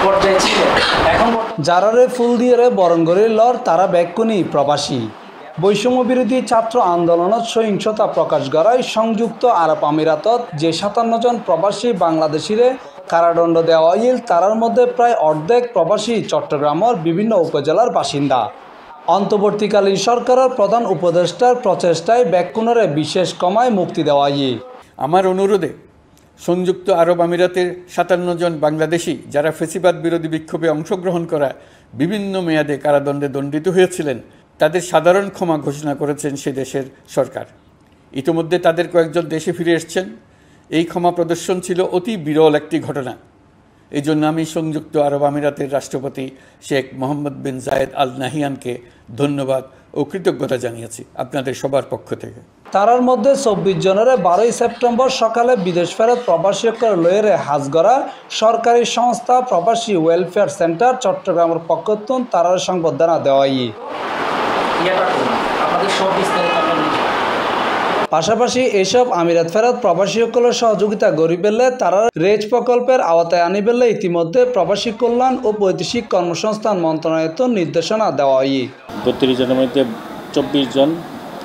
পর্যায়ে ছিলেন। এখন যারারে ফুল দিয়ে বরণ করে লর তারা ব্যাকুনি প্রবাসী বৈষম্য বিরোধী ছাত্র আন্দোলনত সহিংসতা প্রকাশ করায় সংযুক্ত আরব আমিরাতত যে 57 জন প্রবাসী বাংলাদেশিরে কারাদণ্ড দেওয়া হইল তারার মধ্যে প্রায় অর্ধেক প্রবাসী চট্টগ্রামের বিভিন্ন উপজেলার বাসিন্দা। অন্তর্বর্তীকালীন সরকারের প্রধান উপদেষ্টার প্রচেষ্টায় ব্যাকুনরে বিশেষ কমায় মুক্তি দেওয়া হই। আমার অনুরোধে সংযুক্ত আরব আমিরাতের 57 জন বাংলাদেশি যারা ফেসিবাদ বিরোধী বিক্ষোভে অংশগ্রহণ করা বিভিন্ন মেয়াদে কারাদণ্ডে দণ্ডিত হয়েছিলেন তাদের সাধারণ ক্ষমা ঘোষণা করেছেন সে দেশের সরকার। ইতিমধ্যে তাদের কয়েকজন দেশে ফিরে এসেছেন। এই ক্ষমা প্রদর্শন ছিল অতি বিরল একটি ঘটনা। এই জন্য আমি সংযুক্ত আরব আমিরাতের রাষ্ট্রপতি শেখ মোহাম্মদ বিন জায়েদ আল নাহিয়ানকে ধন্যবাদ ও কৃতজ্ঞতা জানিয়েছি আপনাদের সবার পক্ষ থেকে। তারার মধ্যে 24 জনের 12 সেপ্টেম্বর সকালে বিদেশ ফেরত প্রবাসী লয়েরে হাজগড়া সরকারি সংস্থা প্রবাসী ওয়েলফেয়ার সেন্টার চট্টগ্রামের পক্ষতুন তারার সংবর্ধনা দেওয়াই। পাশাপাশি এইসব আমিরাত ফেরত প্রবাসী সহযোগিতা গড়ি পেলে তারা রেজ প্রকল্পের আওতায় আনি পেলে ইতিমধ্যে প্রবাসী কল্যাণ ও বৈদেশিক কর্মসংস্থান মন্ত্রণালয়ের নির্দেশনা দেওয়া হয়। 32 জনের মধ্যে 24 জন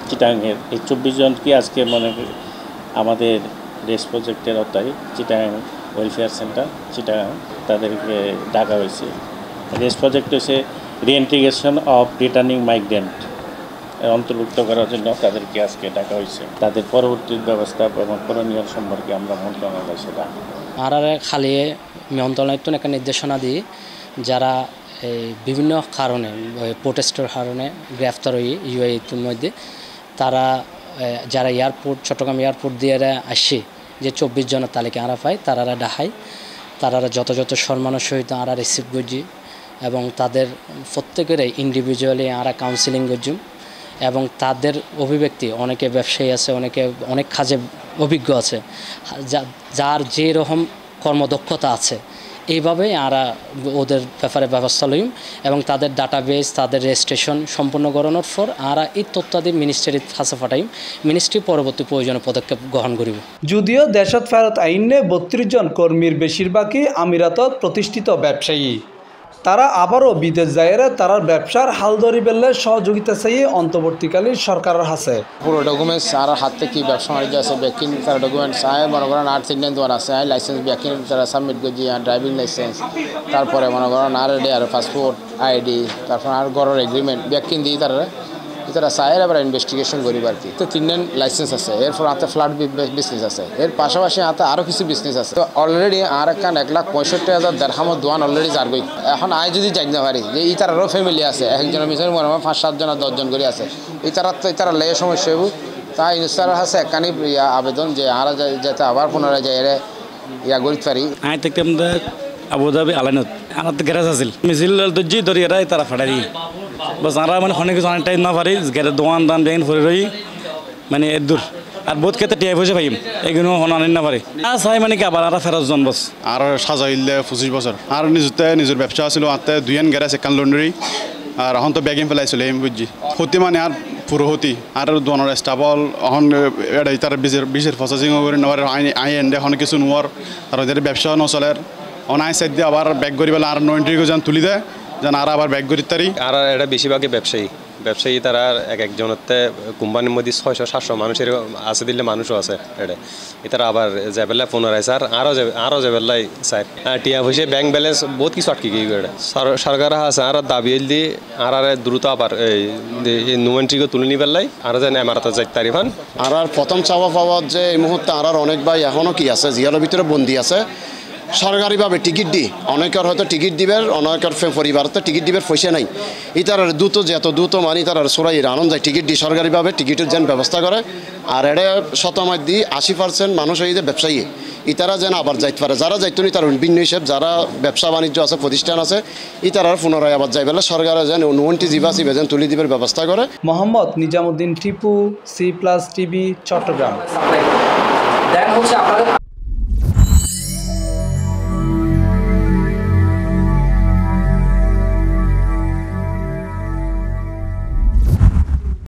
চিটাগাংয়ের। এই 24 জনকে আজকে মনে করি আমাদের রেস প্রজেক্টের আওতায় চিটাগাং ওয়েলফেয়ার সেন্টার চিটাগাং তাদেরকে ডাকা হয়েছে। রেস প্রজেক্ট হচ্ছে রিইন্টিগ্রেশন অফ রিটার্নিং মাইগ্রেন্ট অন্তর্ভুক্ত করার জন্য তাদেরকে আজকে ডাকা হয়েছে। তাদের পরবর্তী ব্যবস্থা এবং করণীয় সম্পর্কে আমরা মন্ত্রণালয় সেটা আর খালি মন্ত্রণালয় একটা নির্দেশনা দিই যারা এই বিভিন্ন কারণে প্রোটেস্টের কারণে গ্রেফতার হয়ে ইউএইর মধ্যে তারা যারা এয়ারপোর্ট চট্টগ্রাম এয়ারপোর্ট দিয়ে আসে যে 24 জনের তালিকা আরা পায় তারা ডাহাই তারা যথাযথ সম্মানের সহিত আরা রিসিভ করছি এবং তাদের প্রত্যেকের ইন্ডিভিজুয়ালি আরা কাউন্সিলিং করছি এবং তাদের অভিব্যক্তি অনেকে ব্যবসায়ী আছে অনেকে অনেক কাজে অভিজ্ঞ আছে যার যে রকম কর্মদক্ষতা আছে এইভাবে আরা ওদের ব্যাপারে ব্যবস্থা লইম এবং তাদের ডাটাবেস তাদের রেজিস্ট্রেশন সম্পূর্ণ করানোর পর আরা এই তথ্যাদি মিনিস্ট্রির কাছে পাঠাইম। মিনিস্ট্রি পরবর্তী প্রয়োজনীয় পদক্ষেপ গ্রহণ করিব। যদিও দেশত ফেরত আইনে 32 জন কর্মীর বেশিরভাগই আমিরাতত প্রতিষ্ঠিত ব্যবসায়ী তারা আবারও বিদেশ যায় তারার ব্যবসার হাল ধরি বেললে সহযোগিতা চাই অন্তর্বর্তীকালীন সরকারের হাতে পুরো ডকুমেন্টস আর হাত থেকে বাণিজ্য আছে ব্যাকিং তারা ডকুমেন্টস আয় মনে করেন আর 3 দেওয়ার আছে লাইসেন্স ব্যাকিং তারা সাবমিট করছি আর ড্রাইভিং লাইসেন্স তারপরে মনে করেন আর এডি আর পাসপোর্ট আইডি তারপর আর ঘরের এগ্রিমেন্ট ব্যাকিং দিয়ে তারা চায়ের আবার ইনভেস্টিগেশন করিব আর কি। তো 3 লাইসেন্স আছে এরপর হাতে ফ্ল্যাট বিজনেস আছে এর পাশাপাশি হাতে আরও কিছু বিজনেস আছে। তো অলরেডি আর একখান 1,65,000 দেড়হামত দোয়ান অলরেডি যার গই এখন আয় যদি জানতে পারি যে এই তারারও ফ্যামিলি আছে একজনের মিশনের মনে হয় 5-7 জন আর 10 জন করে আছে এই তারা তো তারা লেগে সমস্যা হইব তাই ইনস্টার আছে একখানি আবেদন যে আরা যাতে আবার পুনরায় যাই করতে পারি। আয় থেকে আমাদের আবুধাবি আলাইনত আমার তো গ্যারেজ আছিল মিছিল দর্জি দরিয়ারাই তারা ফাটারি বস আর মানে অনেক কিছু অনেক টাইম না পারি গ্যারেজ দোয়ান দান ব্যাংক ফরে রই মানে এর দূর আর বহুত ক্ষেত্রে টিয়া পয়সা পাইম এগুলো অনেক না পারে আর চাই মানে কি আবার আর ফেরত জন বস আর সাজাইলে 25 বছর আর নিজের ব্যবসা আছিল আতে 2 গ্যারেজ একান লন্ডারি আর এখন তো ব্যাগিং ফেলাইছিল এম বুঝছি হতি মানে আর পুরো হতি আর দোয়ানোর স্টাবল এখন এটাই তার বিশের প্রসেসিং করে নেওয়ার আইন এখন কিছু নোয়ার আর ওদের ব্যবসা নচলের অনাই সাইড দিয়ে আবার ব্যাগ করি বেলা আর 90 যেন তুলি দেয় যেন আর আবার ব্যাগ করি তারি আর এটা বেশিরভাগই ব্যবসায়ী তারা একজনতে কোম্পানির মধ্যে 600-700 মানুষের আছে দিলে মানুষও আছে এটা আবার যাবেলা পুনরায় স্যার আরও যাবেলাই স্যার টিয়া পয়সা ব্যাংক ব্যালেন্স বহুত কিছু আটকে গিয়ে সরকার আছে আর দাবি দিয়ে আর দ্রুত আবার এই নুমেন্ট্রিকে তুলে নিবেলাই আর যেন এমারতে যাই তারিফান আর প্রথম চাওয়া পাওয়া যে এই মুহূর্তে আর অনেক ভাই এখনও কি আছে জিয়ার ভিতরে বন্দি আছে সরকারিভাবে টিকিট দি অনেকের হয়তো টিকিট দিবের অনেকের পরিবারতে টিকিট দিবের পয়সা নাই ইতার দ্রুত যত দ্রুত মানি তার সরাইয়ের আনন্দ যায় টিকিট দি সরকারিভাবে টিকিটের যেন ব্যবস্থা করে আর এটা শতমায় দি 80% মানুষ এই যে ব্যবসায়ী ইতারা যেন আবার যাইতে পারে যারা যাইতো নি তার ভিন্ন হিসেব যারা ব্যবসা বাণিজ্য আছে প্রতিষ্ঠান আছে ইতারার পুনরায় আবার যাই বেলা সরকারের যেন অনুমতি জিবাসিবে যেন তুলি দিবের ব্যবস্থা করে। Mohammad Nizamuddin Tipu C+ TV Chittagong.